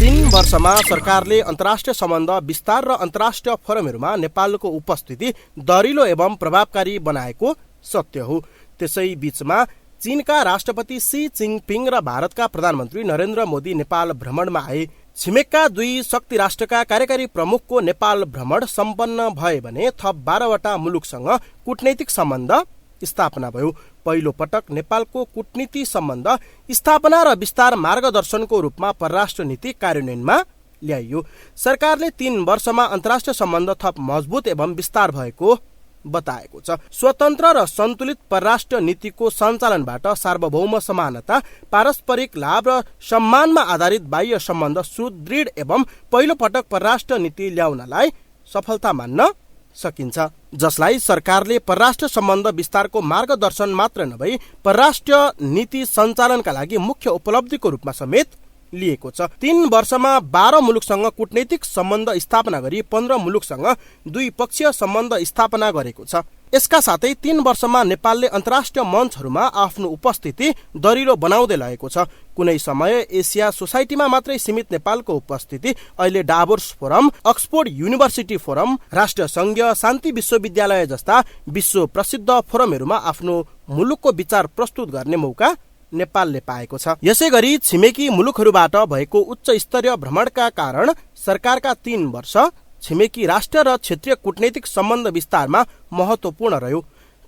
तीन वर्षमा सरकारले अन्तर्राष्ट्रिय सम्बन्ध विस्तार र अन्तर्राष्ट्रिय फोरमहरूमा नेपालको उपस्थिति दरिलो एवं प्रभावकारी बनाएको सत्य हो। त्यसै बीचमा चीनका राष्ट्रपति सी जिनपिङ र भारतका प्रधानमन्त्री नरेन्द्र मोदी नेपाल भ्रमणमा आए। छिमेकका दुई शक्ति राष्ट्रका कार्यकारी प्रमुखको नेपाल भ्रमण सम्पन्न भए भने थप 12वटा मुलुकसँग कूटनैतिक सम्बन्ध स्थापना भयो। पहिलो पटक नेपालको कूटनीति सम्बन्ध स्थापना र विस्तार मार्गदर्शनको रूपमा परराष्ट्र नीति कार्यान्वयनमा ल्याइयो। सरकारले 3 वर्षमा अन्तर्राष्ट्रिय सम्बन्ध थप मजबुत एवं विस्तार भएको बताएको छ। स्वतन्त्र र सन्तुलित परराष्ट्र नीतिको सञ्चालनबाट सार्वभौम समानता, पारस्परिक लाभ र सम्मानमा आधारित बाह्य सम्बन्ध सुदृढ एवं पहिलो पटक परराष्ट्र नीति ल्याउनलाई सफलता मान्न सकिन्छ, जसलाई सरकारले परराष्ट्र सम्बन्ध विस्तारको मार्गदर्शन मात्र नभई परराष्ट्र नीति सञ्चालनका लागि मुख्य उपलब्धिको रूपमा समेत लिएको छ। 3 वर्षमा 12 मुलुकसँग कूटनैतिक सम्बन्ध स्थापना गरी 15 मुलुकसँग द्विपक्षीय सम्बन्ध स्थापना गरेको छ। यसका साथै 3 वर्षमा नेपालले अन्तर्राष्ट्रिय मञ्चहरूमा आफ्नो उपस्थिति दरिलो बनाउँदै लगेको छ। कुनै समय एसिया सोसाइटीमा मात्रै सीमित नेपालको उपस्थिति अहिले डाभोस फोरम, अक्सफोर्ड युनिभर्सिटी फोरम, राष्ट्रिय संघीय शान्ति विश्वविद्यालय जस्ता विश्व प्रसिद्ध फोरमहरूमा आफ्नो मुलुकको विचार प्रस्तुत गर्ने मौका नेपालले पाएको छ। यसैगरी छिमेकी मुलुकहरूबाट भएको उच्च स्तरीय भ्रमणका कारण सरकारका 3 वर्ष छिमेकी राष्ट्र र क्षेत्रीय कूटनैतिक सम्बन्ध विस्तारमा महत्वपूर्ण रह्यो।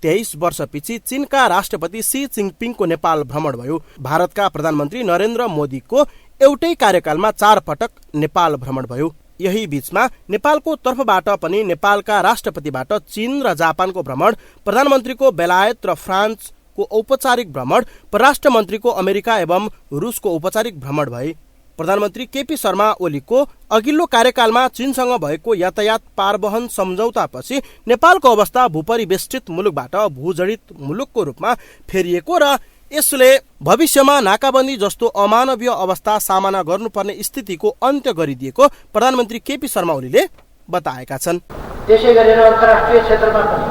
23 वर्षपछि चीनका राष्ट्रपति सी जिनपिङको नेपाल भ्रमण भयो। भारतका प्रधानमन्त्री नरेन्द्र मोदीको एउटै कार्यकालमा 4 पटक नेपाल भ्रमण भयो। यही बीचमा नेपालको तर्फबाट पनि नेपालका राष्ट्रपतिबाट चीन र जापानको भ्रमण, प्रधानमन्त्रीको बेलायत र फ्रान्स को औपचारिक भ्रमण, परराष्ट्र मन्त्रीको अमेरिका एवं रुसको औपचारिक भ्रमण भए। प्रधानमन्त्री केपी शर्मा ओलीको अघिल्लो कार्यकालमा चीनसँग भएको यातायात पारवहन सम्झौतापछि नेपालको अवस्था भूपरिवेष्टित मुलुकबाट भूजडित मुलुकको रूपमा फेरिएको र यसले भविष्यमा नाकाबन्दी जस्तो अमानवीय अवस्था सामना गर्नुपर्ने स्थितिको अन्त्य गरिदिएको प्रधानमन्त्री केपी शर्मा ओलीले बताएका छन्। त्यसै गरेर अन्तर्राष्ट्रिय क्षेत्रमा पनि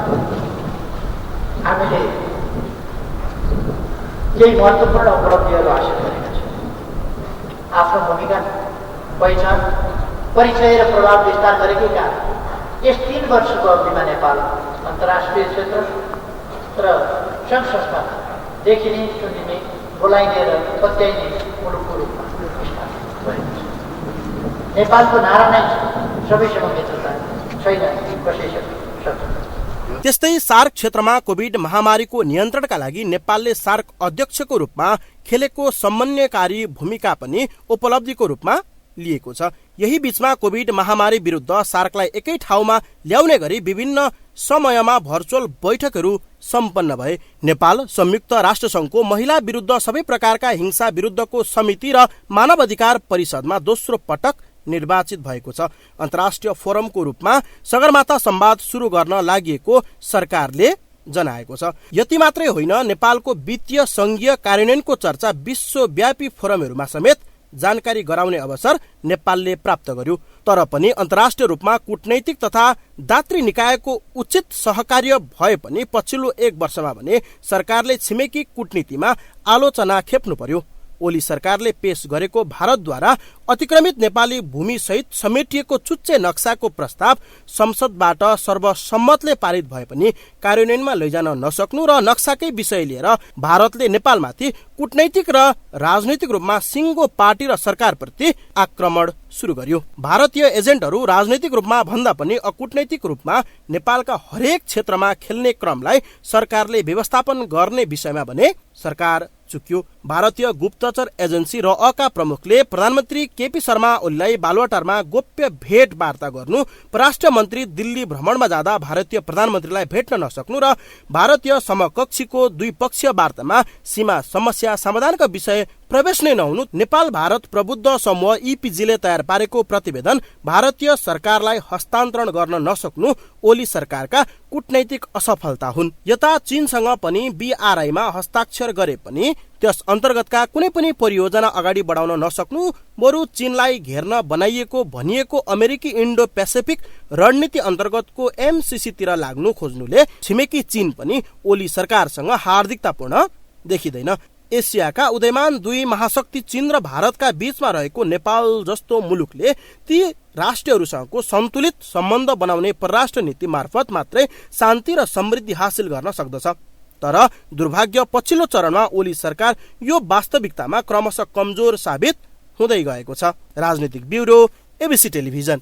हामीले यही महत्त्वपूर्ण उपलब्धिहरू हासिल गरेका छौँ। आफ्नो भूमिका, पहिचान, परिचय र प्रभाव विस्तार गरेकै कारण यस 3 वर्षको अवधिमा नेपाल अन्तर्राष्ट्रिय क्षेत्र र सङ्घ संस्थामा देखिने, सुनिने, बोलाइने र पत्याइने मुलुकको रूपमा स्थापित भएको छ। नेपालको नारा नै सबैसँग मित्रता, छैन कसैसँग शत्रुता। त्यस्तै सार्क क्षेत्रमा कोभिड महामारीको नियन्त्रणका लागि नेपालले सार्क अध्यक्षको रूपमा खेलेको समन्वयकारी भूमिका पनि उपलब्धिको रूपमा लिएको छ। यही बीचमा कोभिड महामारी विरुद्ध सार्कलाई एकै ठाउँमा ल्याउने गरी विभिन्न समयमा भर्चुअल बैठकहरू सम्पन्न भए। नेपाल संयुक्त राष्ट्रसङ्घको महिला विरुद्ध सबै प्रकारका हिंसा विरुद्धको समिति र मानव अधिकार परिषदमा दोस्रो पटक निर्वाचित भएको छ। अन्तर्राष्ट्रिय फोरमको रूपमा सगरमाथा संवाद सुरु गर्न लागि सरकारले जनाएको छ। यति मात्रै होइन, नेपालको वित्तीय संघीय कार्यान्वयनको चर्चा विश्वव्यापी फोरमहरूमा समेत जानकारी गराउने अवसर नेपालले प्राप्त गर्यो। तर पनि अन्तर्राष्ट्रिय रूपमा कूटनैतिक तथा दात्री निकायको उचित सहकार्य भए पनि पछिल्लो 1 वर्षमा भने सरकारले छिमेकी कूटनीतिमा आलोचना खेप्नु पर्यो। ओली सरकारले पेश गरेको भारतद्वारा अतिक्रमित नेपाली भूमि सहित समेटिएको चुच्चे नक्साको प्रस्ताव संसदबाट सर्वसम्मतले पारित भए पनि कार्यान्वयनमा लैजान नसक्नु र नक्साकै विषय लिएर भारतले नेपालमाथि कूटनैतिक र राजनैतिक रूपमा सिङ्गो पार्टी र सरकारप्रति आक्रमण सुरु गर्यो। भारतीय एजेन्टहरू राजनैतिक रूपमा भन्दा पनि अकूटनैतिक रूपमा नेपालका हरेक क्षेत्रमा खेल्ने क्रमलाई सरकारले व्यवस्थापन गर्ने विषयमा भने सरकार चुक्यो। भारतीय गुप्तचर एजेन्सी रअका प्रमुखले प्रधानमन्त्री केपी शर्मा ओलीलाई बालुवाटारमा गोप्य भेट वार्ता गर्नु, परराष्ट्र मन्त्री दिल्ली भ्रमणमा जाँदा भारतीय प्रधानमन्त्रीलाई भेट्न नसक्नु र भारतीय समकक्षीको द्विपक्षीय वार्तामा सीमा समस्या समाधानका विषय प्रवेश नै नहुनु नेपाल भारत प्रबुद्ध समूह इपिजीले तयार पारेको प्रतिवेदन भारतीय सरकारलाई हस्तान्तरण गर्न नसक्नु ओली सरकारका कूटनैतिक असफलता हुन्। यता चीनसँग पनि बीआरआईमा हस्ताक्षर गरे पनि त्यस अन्तर्गतका कुनै पनि परियोजना अगाडि बढाउन नसक्नु, बरु चीनलाई घेर्न बनाइएको भनिएको अमेरिकी इन्डो पेसिफिक रणनीति अन्तर्गतको एमसीसी तिर लाग्नु खोज्नुले छिमेकी चीन पनि ओली सरकारसँग हार्दिकतापूर्ण देखिँदैन। एसियाका उदयमान दुई महाशक्ति चीन र भारतका बीचमा रहेको नेपाल जस्तो मुलुकले ती राष्ट्रहरूसँगको सन्तुलित सम्बन्ध बनाउने परराष्ट्र नीति मार्फत मात्रै शान्ति र समृद्धि हासिल गर्न सक्दछ। तर दुर्भाग्य पछिल्लो चरणमा ओली सरकार यो वास्तविकतामा क्रमशः कमजोर साबित हुँदै गएको छ। राजनीतिक ब्युरो, एबिसी टेलिभिजन।